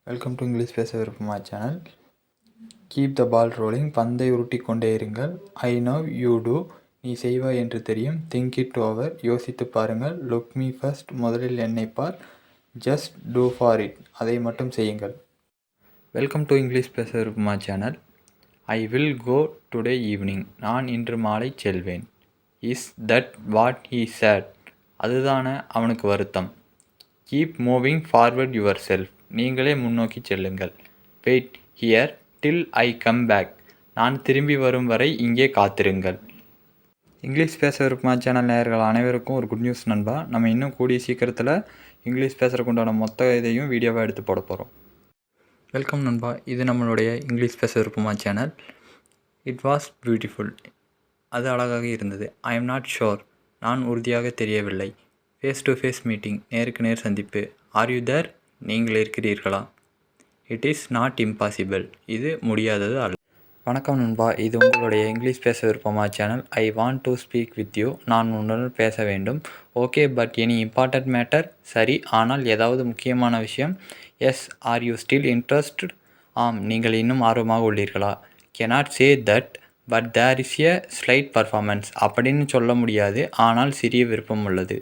Welcome to English பேச விருப்பமா channel. Keep the ball rolling. பந்தை உருட்டி கொண்டே இருங்கள். I know you do. நீ செய்வாய் என்று தெரியும். Think it over. யோசித்து பாருங்கள். Look me first. முதலில் என்னை பார். Just do for it. அதை மட்டும் செய்யுங்கள். வெல்கம் டு இங்கிலீஷ் பேச விருப்பமா channel. I will go today evening. நான் இன்று மாலை செல்வேன். Is that what he said. அதுதானே அவனுக்கு வருத்தம். Keep moving forward yourself. நீங்களே முன்னோக்கி செல்லுங்கள். Wait here till I come back. நான் திரும்பி வரும் வரை இங்கே காத்திருங்கள். இங்கிலீஷ் பேச விருப்பமா சேனல் நேயர்கள் அனைவருக்கும் ஒரு குட் நியூஸ் நண்பா. நம்ம இன்னும் கூடிய சீக்கிரத்தில் இங்கிலீஷ் பேசுகிறக்கு உண்டான மொத்த இதையும் வீடியோவாக எடுத்து போட போகிறோம். வெல்கம் நண்பா. இது நம்மளுடைய இங்கிலீஷ் பேச விருப்பமா சேனல். It was beautiful. அது அழகாக இருந்தது. I am not sure. நான் உறுதியாக தெரியவில்லை. Face to face meeting. நேருக்கு நேர் சந்திப்பு. Are you there. நீங்கள் இருக்கிறீர்களா. It is not impossible. இது முடியாதது அல்ல. வணக்கம் நண்பா. இது உங்களுடைய இங்கிலீஷ் பேச விருப்பமா channel. I want to speak with you. நான் உன்னுடன் பேச வேண்டும். Okay but any important matter. சரி, ஆனால் ஏதாவது முக்கியமான விஷயம். Yes. Are you still interested. ஆம், நீங்கள் இன்னும் ஆர்வமாக உள்ளீர்களா. Cannot say that but there is a slight performance. அப்படின்னு சொல்ல முடியாது, ஆனால் சிறிய விருப்பம் உள்ளது.